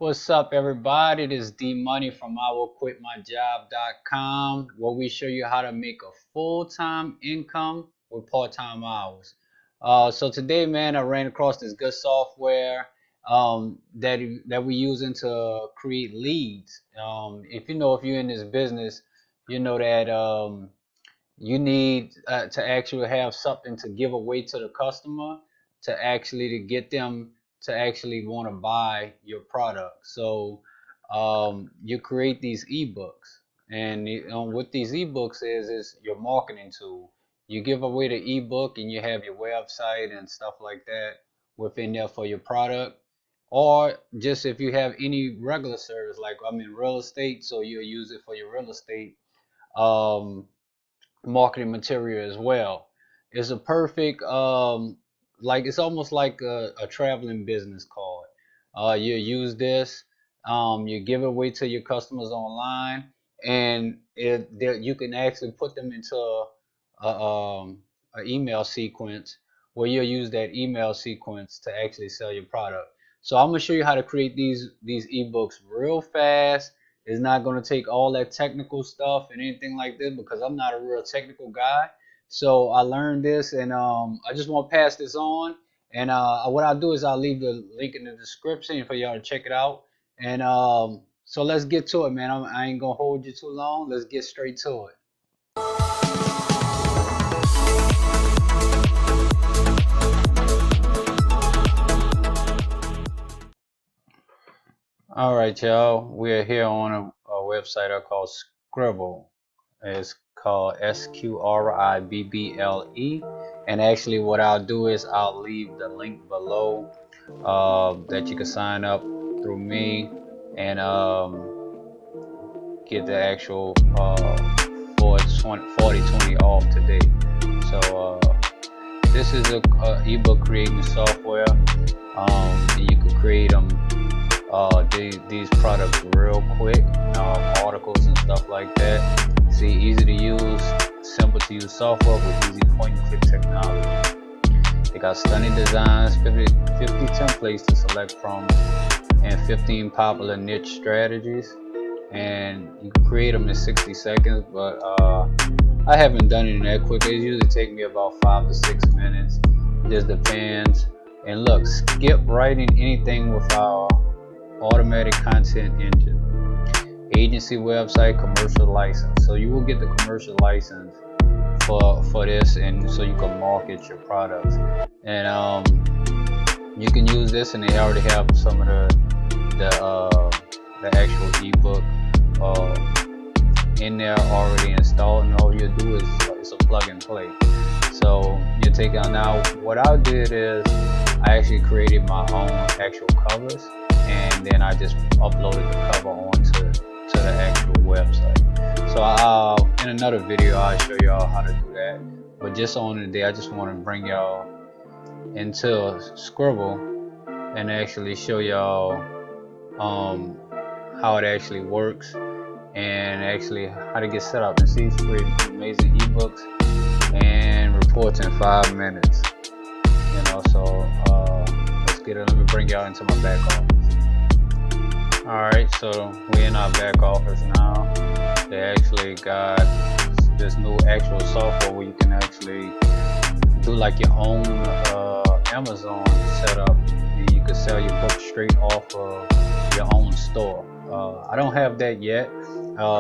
What's up, everybody? This is D Money from IWillQuitMyJob.com, where we show you how to make a full-time income with part-time hours. So today, man, I ran across this good software that we using to create leads. If you're in this business, you know that you need to actually have something to give away to the customer to get them to actually want to buy your product. So you create these ebooks, and what these ebooks is your marketing tool. You give away the ebook, and you have your website and stuff like that within there for your product. Or just if you have any regular service, like I'm in real estate, so you'll use it for your real estate um, marketing material as well. It's a perfect like it's almost like a traveling business card. You use this, you give it away to your customers online, and you can actually put them into a email sequence where you'll use that email sequence to actually sell your product. So I'm gonna show you how to create these ebooks real fast. It's not going to take all that technical stuff and anything like this because I'm not a real technical guy. So I learned this, and I just want to pass this on. And what I'll do is I'll leave the link in the description for y'all to check it out. And so let's get to it, man. I ain't going to hold you too long. Let's get straight to it. All right, y'all. We're here on a website I call Scribble. It's called Scribble, and actually what I'll do is I'll leave the link below that you can sign up through me and get the actual 40/20 off today. So this is a ebook creating software. You can create them these products real quick, articles and stuff like that. See, easy to use, simple to use software with easy point and click technology. They got stunning designs, 50 templates to select from, and 15 popular niche strategies. And you can create them in 60 seconds, but I haven't done it in that quick. It usually takes me about 5 to 6 minutes. Just depends. And look, skip writing anything with our automatic content engine. Agency website, commercial license. So you will get the commercial license for this, and so you can market your products. And you can use this, and they already have some of the actual ebook in there already installed, and all you do is it's a plug and play. So you take out now. What I did is I actually created my own actual covers, and then I just uploaded the cover onto the actual website. So in another video I'll show y'all how to do that, but just on today I just want to bring y'all into Scribble and actually show y'all how it actually works and actually how to get set up. And see, it's pretty amazing ebooks and reports in 5 minutes. So let's get it. Let me bring y'all into my back office. Alright, so we're in our back office now. They actually got this new actual software where you can actually do like your own Amazon setup. You can sell your book straight off of your own store. I don't have that yet.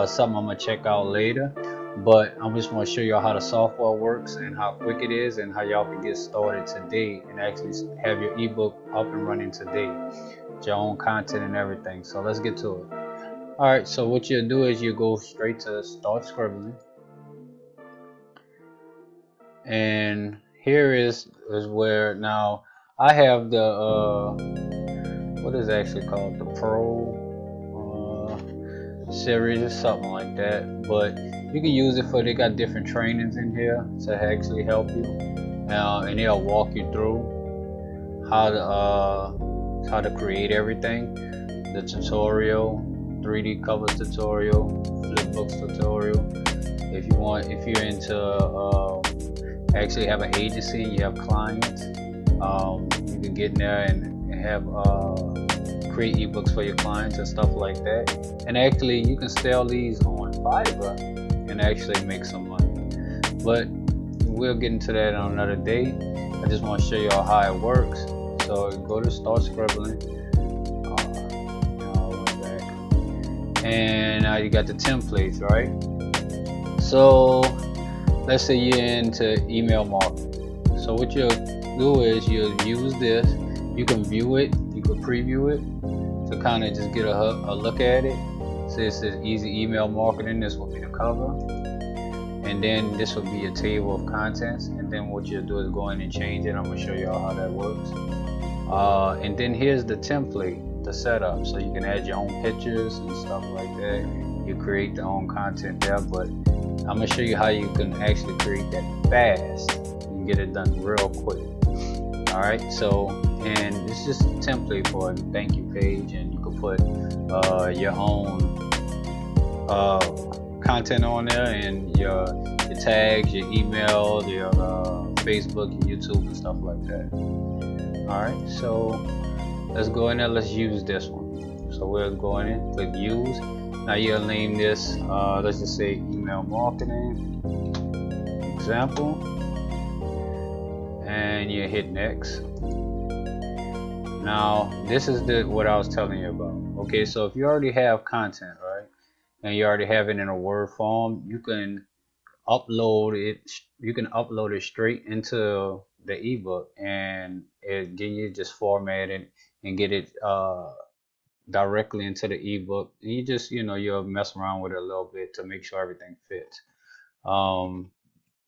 Something I'm gonna check out later. But I just want to show y'all how the software works and how quick it is, and how y'all can get started today and actually have your ebook up and running today with your own content and everything. So let's get to it. Alright, so what you'll do is you go straight to start scribbling, and here is where now I have the what is actually called the Pro series or something like that, but you can use it for, they got different trainings in here to actually help you, and they'll walk you through how to create everything. The tutorial, 3D covers tutorial, flip books tutorial. If you're into actually have an agency, you have clients, you can get in there and have create ebooks for your clients and stuff like that. And actually, you can sell these on Fiverr and actually make some money. But we'll get into that on another day. I just want to show you all how it works. So go to start scribbling. And now you got the templates, right? So let's say you're into email marketing. So what you'll do is you'll use this. You can view it, you can preview it to kind of just get a look at it. So it says easy email marketing. This will be the cover, and then this will be a table of contents. And then what you'll do is go in and change it. I'm gonna show you all how that works. And then here's the template, the setup. So you can add your own pictures and stuff like that. You create your own content there, but I'm gonna show you how you can actually create that fast and get it done real quick. All right, so and it's just a template for a thank you page, and you can put your own content on there, and your tags, your email, your Facebook, your YouTube, and stuff like that. All right, so let's go in there. Let's use this one. So we'll go in and click use. Now you'll name this, let's just say email marketing example, and you hit next. Now this is what I was telling you about. Okay, so if you already have content, right, and you already have it in a Word form, you can upload it. You can upload it straight into the ebook, and then you just format it and get it directly into the ebook. And you just, you'll mess around with it a little bit to make sure everything fits.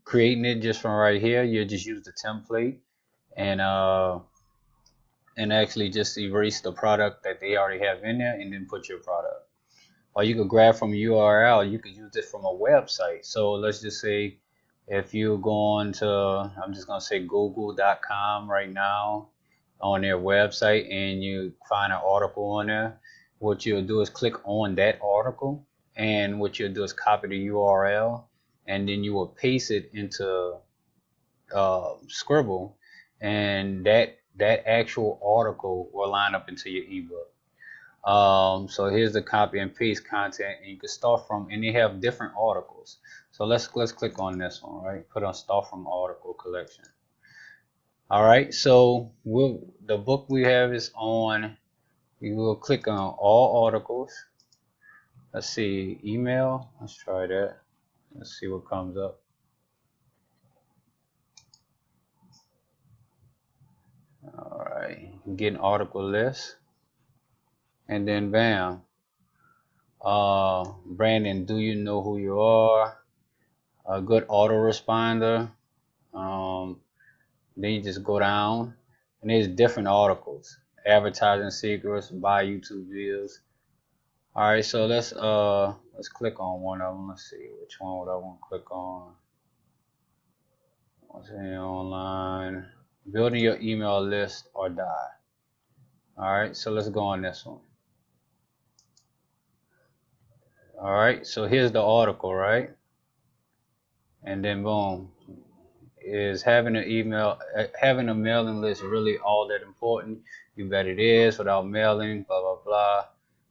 Creating it just from right here, you just use the template and actually just erase the product that they already have in there and then put your product. Or you could grab from a URL. You could use this from a website. So let's just say if you go on to, I'm just gonna say google.com right now on their website, and you find an article on there, what you'll do is click on that article, and what you'll do is copy the URL, and then you will paste it into Scribble, and that actual article will line up into your ebook. So here's the copy and paste content, and you can start from, and they have different articles. So let's click on this one, right? Put on start from article collection. All right, so the book we have is on, we will click on all articles. Let's see, email, let's try that. Let's see what comes up. All right, get an article list. And then bam, Brandon, do you know who you are? A good autoresponder. Then you just go down, and there's different articles. Advertising secrets, buy YouTube videos. All right, so let's click on one of them. Let's see which one would I want to click on. What's in online? Building your email list or die. All right, so let's go on this one. All right, so here's the article, right? And then boom, is having a mailing list really all that important? You bet it is. Without mailing, blah blah blah.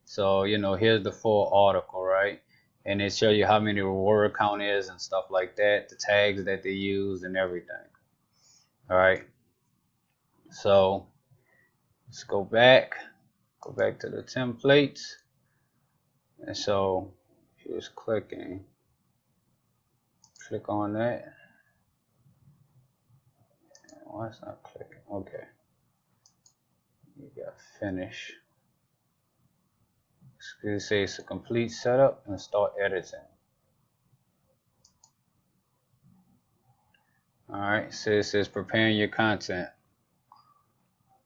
So here's the full article, right? And it shows you how many word count is and stuff like that, the tags that they use and everything. All right. So let's go back to the templates. And so if you was clicking, click on that. Why it's not clicking? Okay. You got finish. It says a complete setup and start editing. Alright, so it says preparing your content.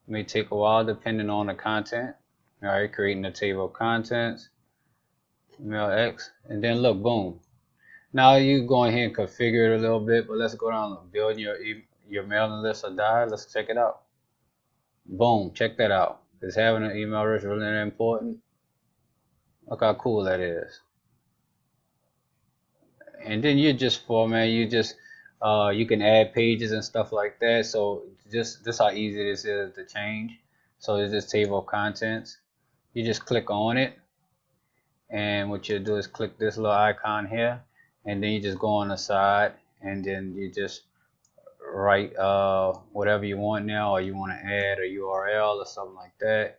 It may take a while depending on the content. Alright, creating a table of contents. Email X. And then look, boom. Now you go ahead and configure it a little bit, but let's go down and build your mailing list or die. Let's check it out. Boom, check that out. Is having an email list really important? Look how cool that is. And then you just format, you can add pages and stuff like that. So this how easy this is to change. So it's this table of contents. you just click on it, and what you do is click this little icon here, and then you just go on the side, and then you just write whatever you want now, or you want to add a URL or something like that.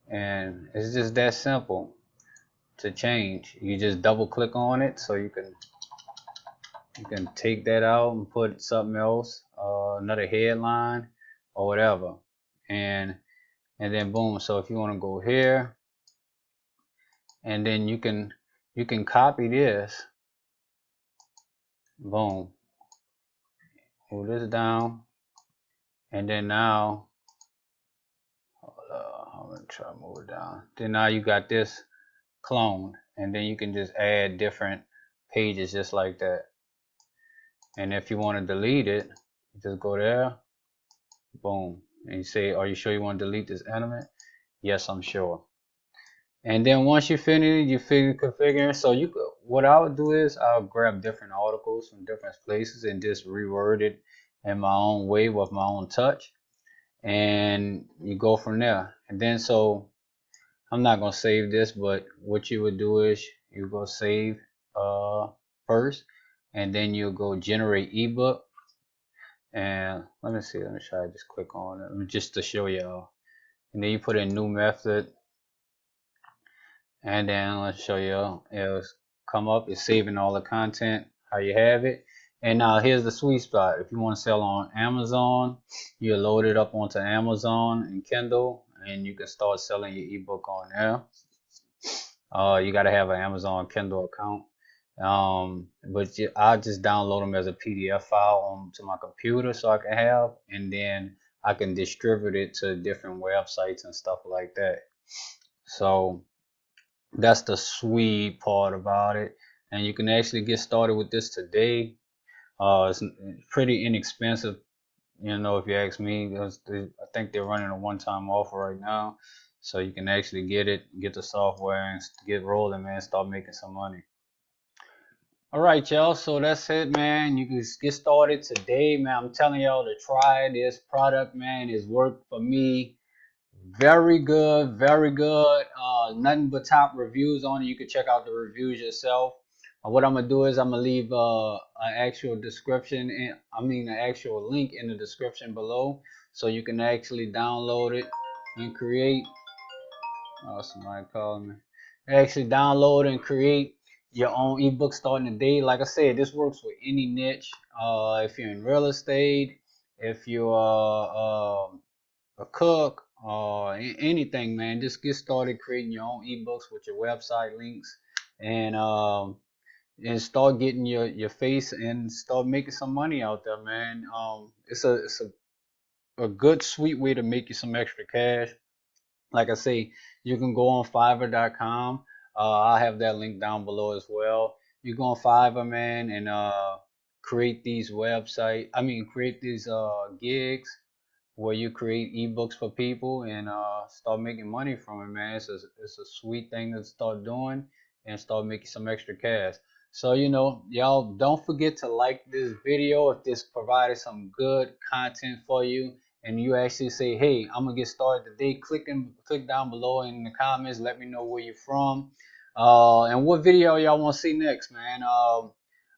And it's just that simple to change. You just double click on it, so you can take that out and put something else, another headline or whatever, and then boom. So if you want to go here, and then you can copy this, boom, move this down, and then now I'm gonna try to move it down. Then now you got this clone, and then you can just add different pages just like that. And if you want to delete it, you just go there, boom, and you say, are you sure you want to delete this element? Yes, I'm sure. And then once you finish, configuring. So what I would do is I'll grab different articles from different places and just reword it in my own way with my own touch, and you go from there. And then so I'm not gonna save this, but what you would do is you go save first, and then you'll go generate ebook. And let me try to just click on it just to show y'all. And then you put in new method, and then let's show you, it'll come up, it's saving all the content how you have it. And now here's the sweet spot. If you want to sell on Amazon, you load it up onto Amazon and Kindle, and you can start selling your ebook on there. You got to have an Amazon Kindle account, but I'll just download them as a PDF file to my computer so I can have, and then I can distribute it to different websites and stuff like that. So that's the sweet part about it, and you can actually get started with this today. It's pretty inexpensive, if you ask me. I think they're running a one-time offer right now, so you can actually get the software and get rolling, man. Start making some money. All right, y'all. So that's it, man. You can get started today, man. I'm telling y'all to try this product, man. It's worked for me. Very good, very good. Nothing but top reviews on it. You can check out the reviews yourself. What I'm gonna do is I'm gonna leave an actual description, an actual link in the description below, so you can actually download it and create. Oh, somebody calling me. Actually download and create your own ebook starting today. Like I said, this works with any niche. If you're in real estate, if you're a cook, or anything, man, just get started creating your own ebooks with your website links, and start getting your face and start making some money out there, man. It's a good sweet way to make you some extra cash. Like I say, you can go on Fiverr.com. I'll have that link down below as well. You go on Fiverr, man, and create these create these gigs where you create ebooks for people, and start making money from it, man. It's a sweet thing to start doing and start making some extra cash. So, y'all don't forget to like this video if this provided some good content for you, and you actually say, hey, I'm gonna get started today. Click down below in the comments. Let me know where you're from, and what video y'all want to see next, man.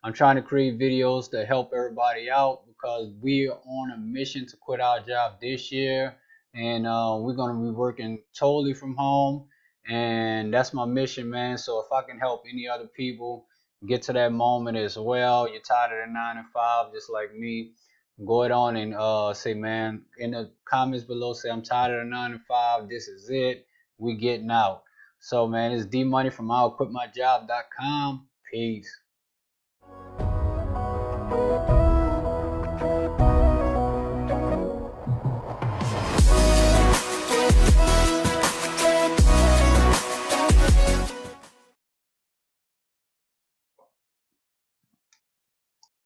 I'm trying to create videos to help everybody out, because we are on a mission to quit our job this year, and we're going to be working totally from home, and that's my mission, man. So if I can help any other people get to that moment as well, you're tired of the 9 to 5 just like me, go ahead on and say, man, in the comments below, say, I'm tired of the 9 to 5, this is it, we getting out. So, man, it's D Money from I'llQuitMyJob.com. Peace.